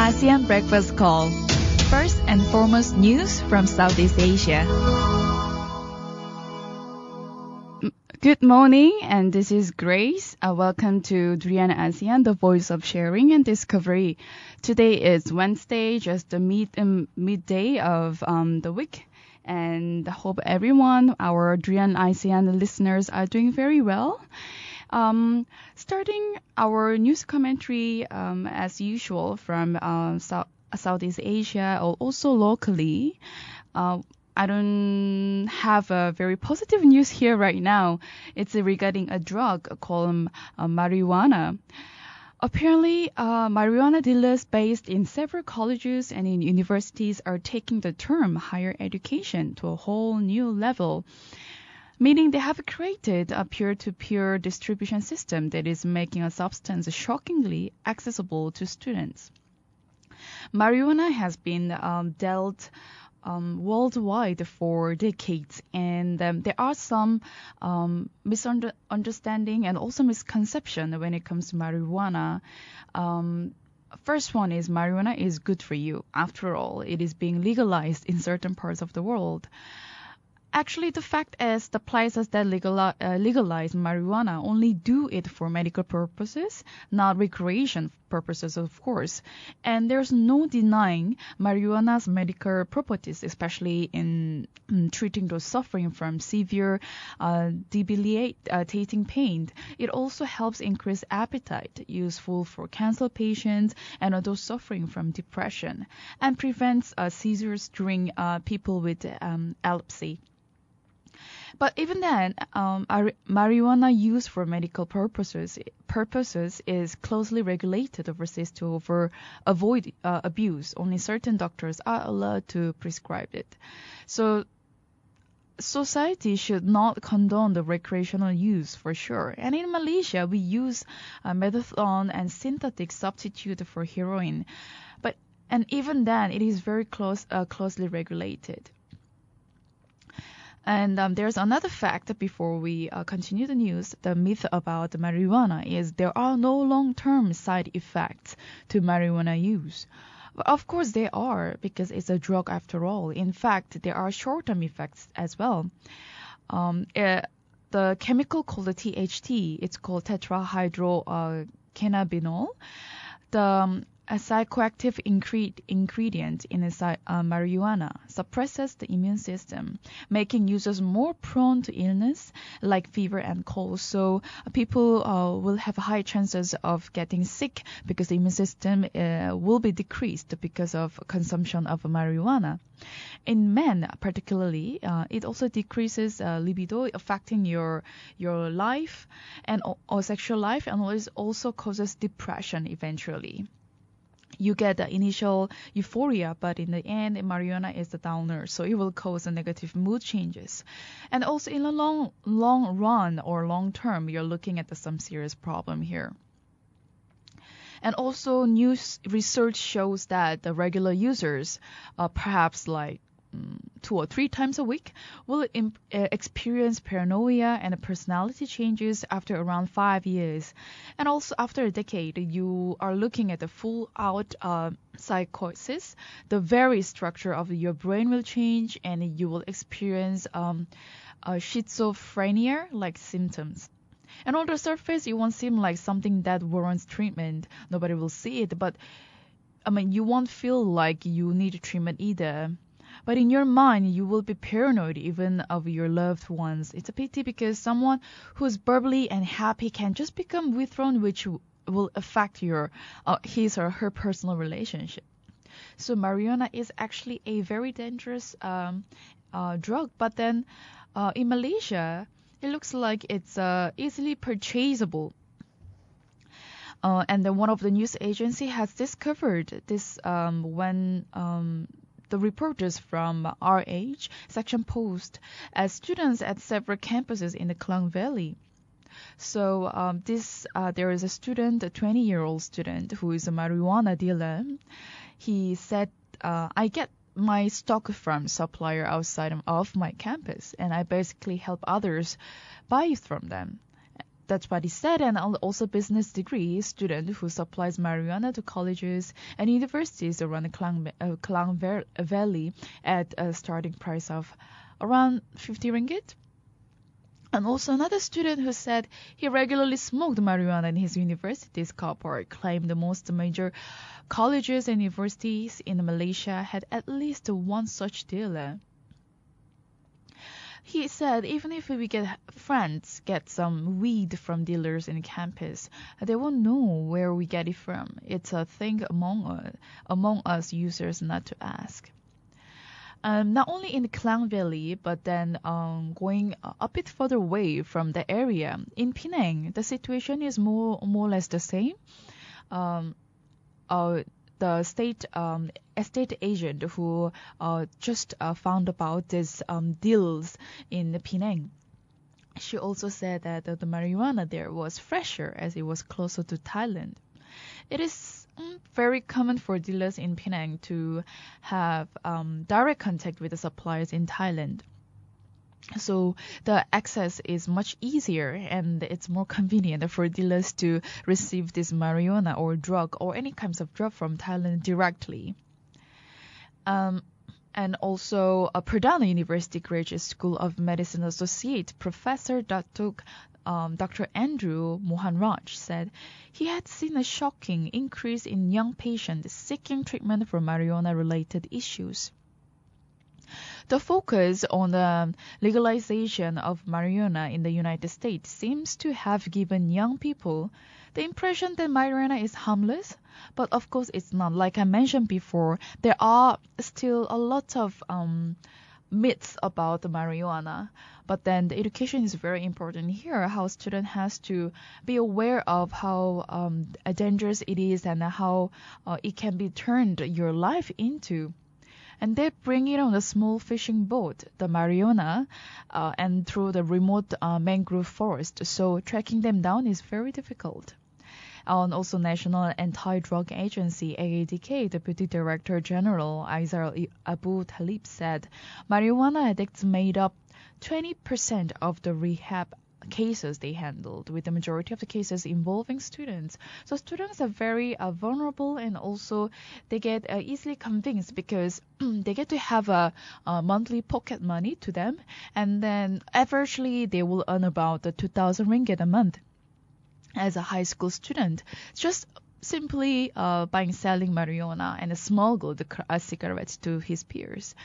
ASEAN Breakfast Call. First and foremost news from Southeast Asia. Good morning, and this is Grace. Welcome to Drian ASEAN, the voice of sharing and discovery. Today is Wednesday, just the midday of the week. And I hope everyone, our Drian ASEAN listeners, are doing very well. Starting our news commentary as usual from Southeast Asia or also locally. I don't have a very positive news here right now. It's regarding a drug called marijuana. Apparently, marijuana dealers based in several colleges and in universities are taking the term higher education to a whole new level, meaning they have created a peer-to-peer distribution system that is making a substance shockingly accessible to students. Marijuana has been dealt worldwide for decades, and there are some misunderstanding and also misconception when it comes to marijuana. First one is marijuana is good for you. After all, it is being legalized in certain parts of the world. Actually, the fact is the places that legalize marijuana only do it for medical purposes, not recreation purposes, of course. And there's no denying marijuana's medical properties, especially in treating those suffering from severe debilitating pain. It also helps increase appetite, useful for cancer patients and those suffering from depression, and prevents seizures during people with epilepsy. But even then, marijuana use for medical purposes is closely regulated overseas to avoid abuse. Only certain doctors are allowed to prescribe it. So society should not condone the recreational use for sure. And in Malaysia, we use methadone and synthetic substitute for heroin. And even then, it is very closely regulated. And there's another fact before we continue the news. The myth about marijuana is there are no long-term side effects to marijuana use. But of course there are, because it's a drug after all. In fact, there are short-term effects as well. The chemical called the THC, it's called tetrahydrocannabinol. A psychoactive ingredient in marijuana suppresses the immune system, making users more prone to illness like fever and cold. So people will have high chances of getting sick because the immune system will be decreased because of consumption of marijuana. In men particularly, it also decreases libido, affecting your life and or sexual life, and it also causes depression eventually. You get the initial euphoria, but in the end, marijuana is the downer, so it will cause negative mood changes. And also in the long run or long term, you're looking at some serious problem here. And also, new research shows that the regular users, perhaps like 2 or 3 times a week, will experience paranoia and personality changes after around 5 years. And also after a decade, you are looking at the full-out psychosis. The very structure of your brain will change, and you will experience schizophrenia-like symptoms. And on the surface, it won't seem like something that warrants treatment. Nobody will see it, but you won't feel like you need treatment either. But in your mind, you will be paranoid even of your loved ones. It's a pity because someone who's bubbly and happy can just become withdrawn, which will affect his or her personal relationship. So marijuana is actually a very dangerous drug. But then in Malaysia, it looks like it's easily purchasable. And then one of the news agency has discovered this when the reporters from RH section post as students at several campuses in the Klang Valley. So there is a student, a 20-year-old student who is a marijuana dealer. He said, I get my stock from supplier outside of my campus, and I basically help others buy from them. That's what he said, and also business degree student who supplies marijuana to colleges and universities around the Klang Valley at a starting price of around 50 ringgit. And also another student who said he regularly smoked marijuana in his university's car park claimed most major colleges and universities in Malaysia had at least one such dealer. He said even if we get some weed from dealers in campus, they won't know where we get it from. It's a thing among us users not to ask. Not only in the Klang Valley, but then going a bit further away from the area, in Penang, the situation is more or less the same. The state estate agent who just found about these deals in Penang, she also said that the marijuana there was fresher as it was closer to Thailand. It is very common for dealers in Penang to have direct contact with the suppliers in Thailand. So the access is much easier and it's more convenient for dealers to receive this marijuana or drug or any kinds of drug from Thailand directly. And also a Perdana University Graduate School of Medicine Associate Professor Dr. Andrew Mohanraj said he had seen a shocking increase in young patients seeking treatment for marijuana-related issues. The focus on the legalization of marijuana in the United States seems to have given young people the impression that marijuana is harmless, but of course it's not. Like I mentioned before, there are still a lot of myths about the marijuana, but then the education is very important here, how student has to be aware of how dangerous it is and how it can be turned your life into. And they bring it on a small fishing boat, the marijuana, and through the remote mangrove forest. So tracking them down is very difficult. And also National Anti-Drug Agency, AADK, Deputy Director General Aizar Abu Talib said marijuana addicts made up 20% of the rehab cases they handled, with the majority of the cases involving students. So students are very vulnerable, and also they get easily convinced because they get to have a monthly pocket money to them, and then averagely they will earn about 2,000 ringgit a month as a high school student, just simply by selling marijuana and smuggle the cigarettes to his peers.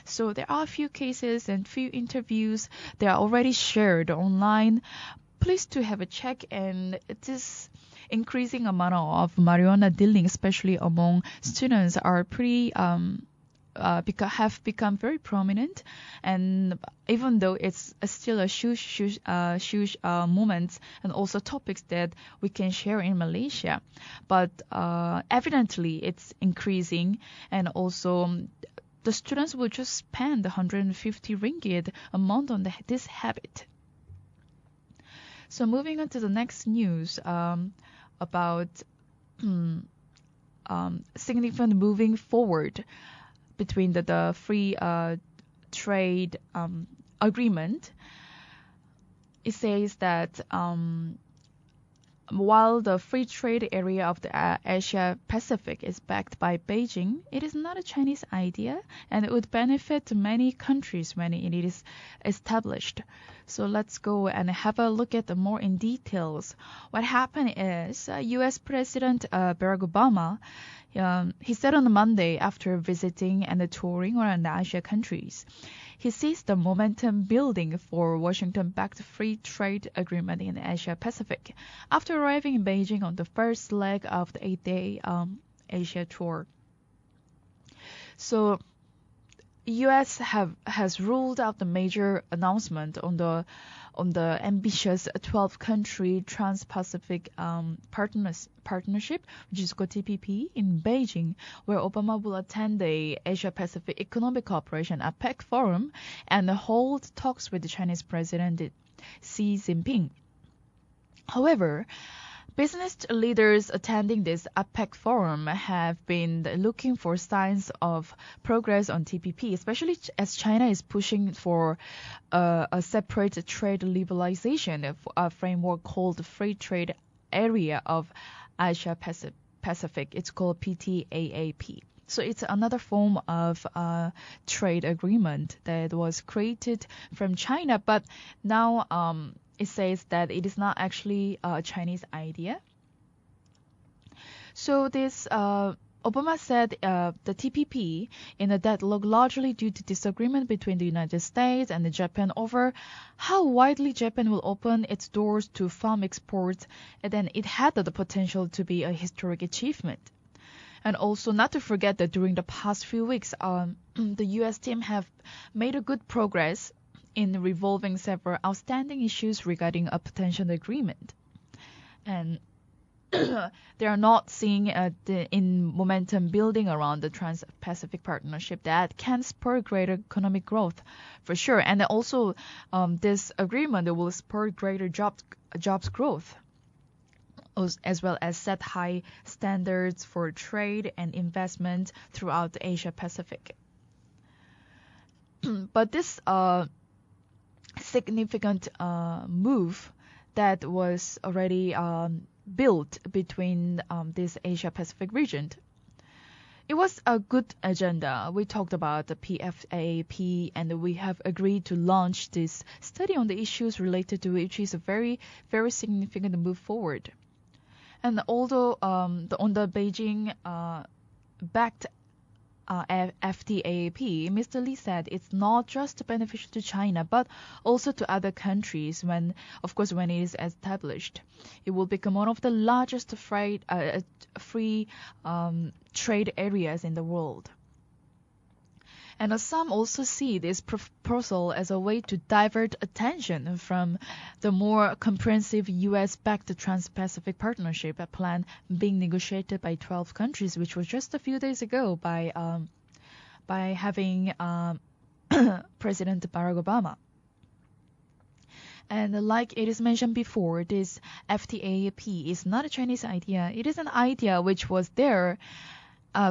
So there are a few cases and few interviews. They are already shared online. Please to have a check, and this increasing amount of marijuana dealing, especially among students, are pretty have become very prominent, and even though it's still a huge moments and also topics that we can share in Malaysia, but evidently it's increasing, and also the students will just spend 150 ringgit a month on this habit. So moving on to the next news about significant moving forward between the free trade agreement. It says that while the free trade area of the Asia Pacific is backed by Beijing, it is not a Chinese idea, and it would benefit many countries when it is established. So let's go and have a look at more in details. What happened is U.S. President Barack Obama, he said on Monday after visiting and touring around the Asia countries, he sees the momentum building for Washington-backed free trade agreement in Asia Pacific after arriving in Beijing on the first leg of the 8-day Asia tour. So U.S. has ruled out the major announcement on the ambitious 12-country Trans-Pacific partnership, which is called TPP, in Beijing, where Obama will attend the Asia-Pacific Economic Cooperation APEC forum and hold talks with the Chinese President Xi Jinping. However, Business leaders attending this APEC forum have been looking for signs of progress on TPP, especially as China is pushing for a separate trade liberalization a framework called the Free Trade Area of Asia Pacific. It's called PTAAP. So it's another form of trade agreement that was created from China, but now it says that it is not actually a Chinese idea. So this Obama said the TPP in a deadlock largely due to disagreement between the United States and Japan over how widely Japan will open its doors to farm exports, and then it had the potential to be a historic achievement. And also not to forget that during the past few weeks, the U.S. team have made a good progress in resolving several outstanding issues regarding a potential agreement. And they are not seeing in momentum building around the Trans-Pacific Partnership that can spur greater economic growth for sure. And also this agreement will spur greater jobs growth, as well as set high standards for trade and investment throughout the Asia Pacific. But this significant move that was already built between this Asia Pacific region. It was a good agenda. We talked about the PFAP and we have agreed to launch this study on the issues related to which is a very, very significant move forward. And although on the Beijing backed FTAP, Mr. Lee said it's not just beneficial to China, but also to other countries when it is established. It will become one of the largest free trade areas in the world. And some also see this proposal as a way to divert attention from the more comprehensive U.S.-backed Trans-Pacific Partnership plan being negotiated by 12 countries, which was just a few days ago by having President Barack Obama. And like it is mentioned before, this FTAP is not a Chinese idea. It is an idea which was there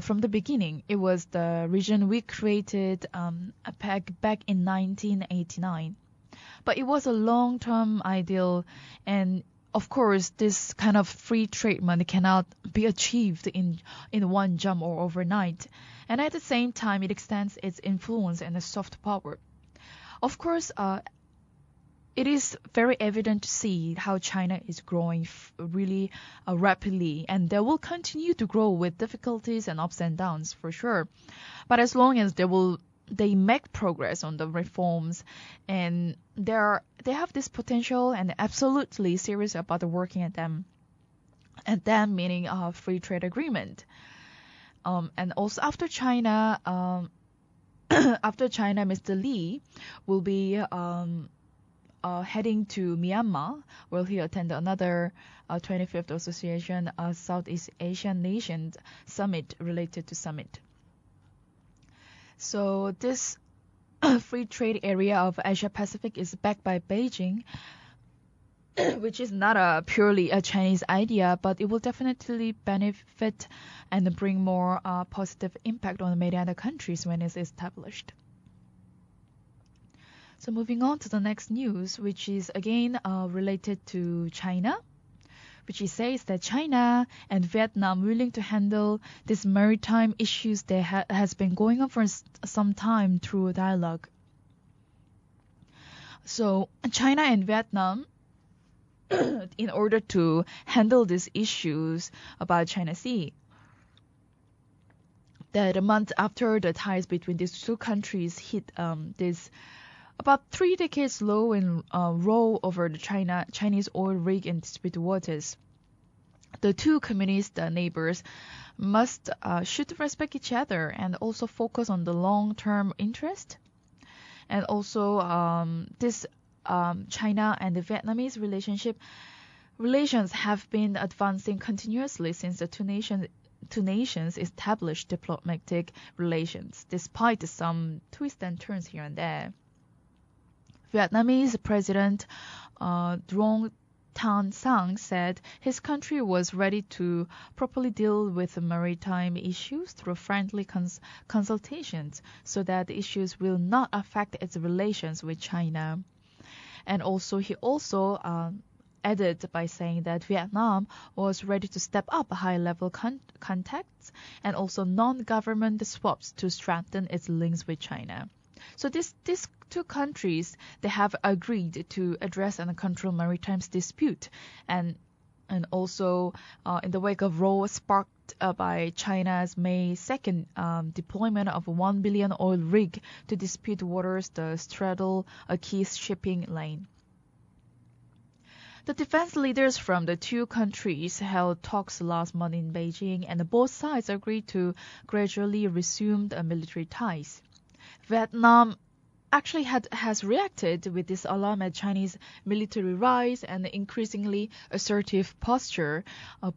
from the beginning. It was the region we created back in 1989. But it was a long-term ideal, and of course, this kind of free treatment cannot be achieved in one jump or overnight. And at the same time, it extends its influence and soft power. Of course, it is very evident to see how China is growing really rapidly, and they will continue to grow with difficulties and ups and downs for sure. But as long as they make progress on the reforms, and they have this potential and absolutely serious about working at them, and them meaning a free trade agreement. And also after China, Mr. Lee will be heading to Myanmar, where he attended another 25th Association Southeast Asian Nations Summit related to summit. So this free trade area of Asia Pacific is backed by Beijing, which is not purely a Chinese idea, but it will definitely benefit and bring more positive impact on many other countries when it's established. So moving on to the next news, which is again related to China, which says that China and Vietnam willing to handle these maritime issues that has been going on for some time through dialogue. So China and Vietnam, in order to handle these issues about China Sea, that a month after the ties between these two countries hit this about 3 decades low in row over the Chinese oil rig in disputed waters, the two communist neighbors should respect each other and also focus on the long-term interest. And also this China and the Vietnamese relations have been advancing continuously since the two nations established diplomatic relations, despite some twists and turns here and there. Vietnamese President Duong Tan Sang said his country was ready to properly deal with the maritime issues through friendly consultations so that the issues will not affect its relations with China. And also, he also added by saying that Vietnam was ready to step up high-level contacts and also non-government swaps to strengthen its links with China. So these two countries, they have agreed to address and control maritime dispute, and also in the wake of row sparked by China's May 2nd deployment of a 1 billion oil rig to dispute waters that straddle a key shipping lane. The defense leaders from the two countries held talks last month in Beijing, and both sides agreed to gradually resume the military ties. Vietnam actually has reacted with this alarm at Chinese military rise and increasingly assertive posture,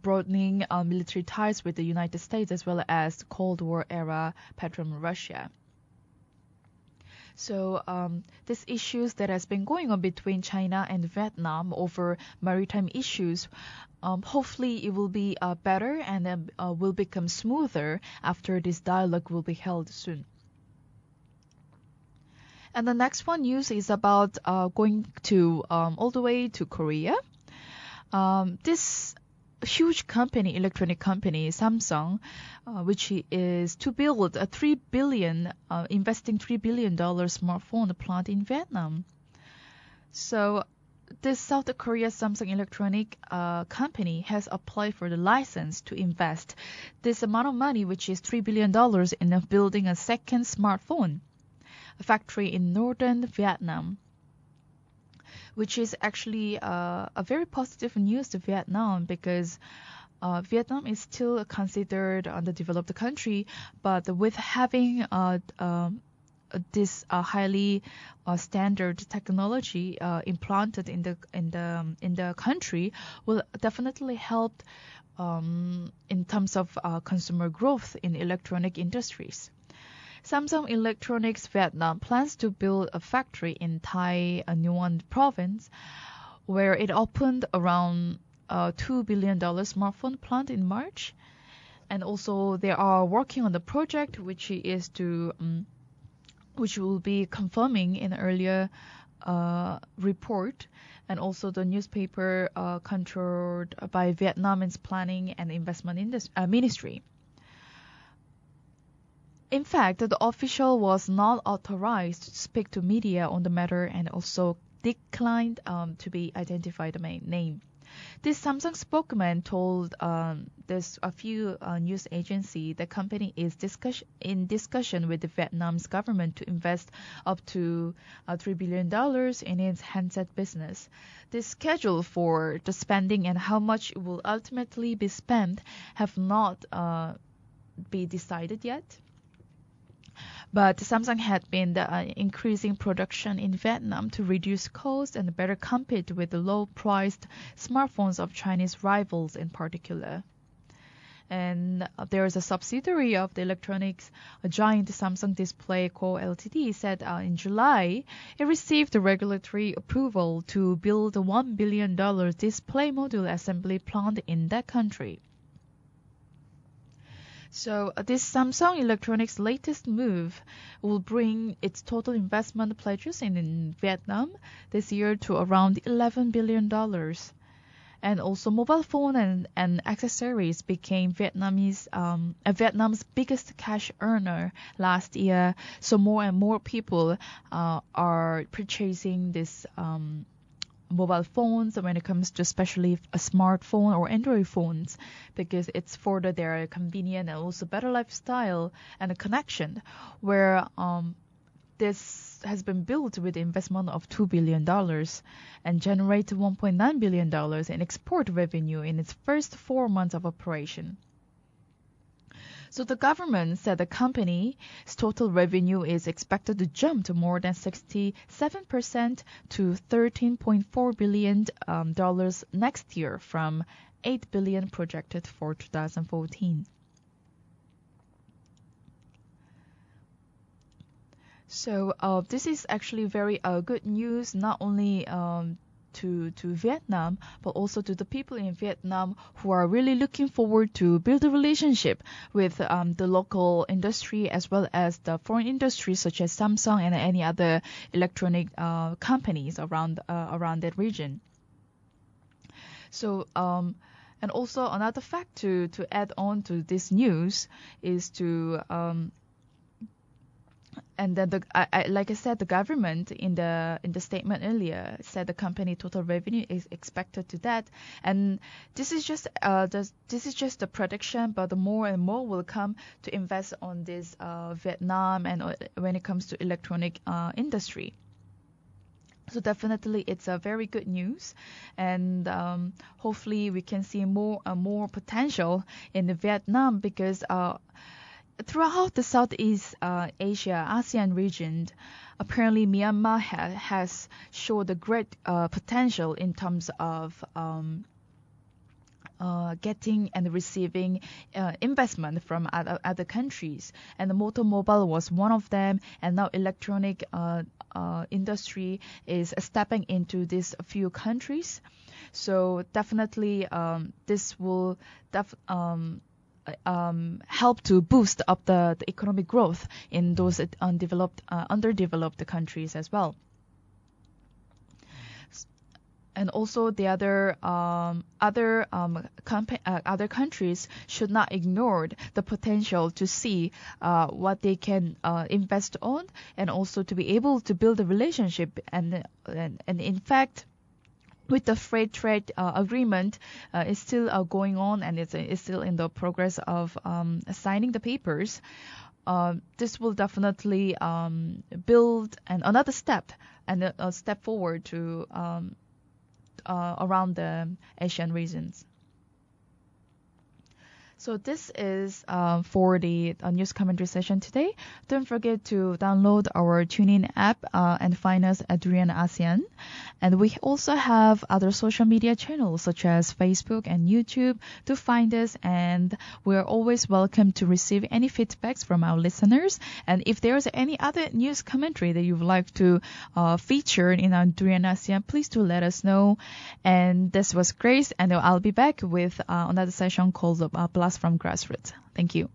broadening military ties with the United States as well as Cold War era patron Russia. So these issues that has been going on between China and Vietnam over maritime issues, hopefully it will be better and will become smoother after this dialogue will be held soon. And the next one news is about going to all the way to Korea. This huge company, electronic company, Samsung, which is to build a investing $3 billion smartphone plant in Vietnam. So this South Korea Samsung electronic company has applied for the license to invest this amount of money, which is $3 billion, in building a second smartphone factory in northern Vietnam, which is actually a very positive news to Vietnam because Vietnam is still considered a developed country, but with having this highly standard technology implanted in the country will definitely help in terms of consumer growth in electronic industries. Samsung Electronics Vietnam plans to build a factory in Thai Nguyen province, where it opened around $2 billion smartphone plant in March. And also they are working on the project, which will be confirming in earlier report. And also the newspaper controlled by Vietnam's Planning and Investment Ministry. In fact, the official was not authorized to speak to media on the matter and also declined to be identified by name. This Samsung spokesman told there's a few news agency the company is in discussion with the Vietnam's government to invest up to $3 billion in its handset business. The schedule for the spending and how much will ultimately be spent have not be decided yet. But Samsung had been increasing production in Vietnam to reduce costs and better compete with the low-priced smartphones of Chinese rivals in particular. And there is a subsidiary of the electronics giant Samsung Display Co. Ltd. said in July it received the regulatory approval to build a $1 billion display module assembly plant in that country. So this Samsung Electronics' latest move will bring its total investment pledges in Vietnam this year to around $11 billion. And also mobile phone and accessories became Vietnam's biggest cash earner last year. So more and more people are purchasing this mobile phones when it comes to especially a smartphone or Android phones because it's for their convenient and also better lifestyle and a connection where this has been built with investment of $2 billion and generate $1.9 billion in export revenue in its first 4 months of operation. So the government said the company's total revenue is expected to jump to more than 67% to $13.4 billion next year from $8 billion projected for 2014. So this is actually very good news, not only to Vietnam, but also to the people in Vietnam who are really looking forward to build a relationship with the local industry as well as the foreign industries such as Samsung and any other electronic companies around that region. So and also another fact to add on to this news is to and then like I said, the government in the statement earlier said the company total revenue is expected to that, and this is just the prediction, but the more and more will come to invest on this Vietnam and when it comes to electronic industry. So definitely it's a very good news, and hopefully we can see more potential in the Vietnam because throughout the Southeast Asia, ASEAN region, apparently Myanmar has showed a great potential in terms of getting and receiving investment from other countries. And the automobile was one of them, and now electronic industry is stepping into these few countries. So definitely this will help to boost up the economic growth in those underdeveloped countries as well. And also the other countries should not ignore the potential to see what they can invest on, and also to be able to build a relationship. And in fact, with the free trade agreement is still going on, and it's still in the progress of signing the papers. This will definitely build another step and a step forward to around the Asian regions. So this is for the news commentary session today. Don't forget to download our TuneIn app and find us at Durian ASEAN. And we also have other social media channels such as Facebook and YouTube to find us. And we're always welcome to receive any feedbacks from our listeners. And if there's any other news commentary that you would like to feature in our Durian ASEAN, please do let us know. And this was Grace, and I'll be back with another session called Blast from Grassroots. Thank you.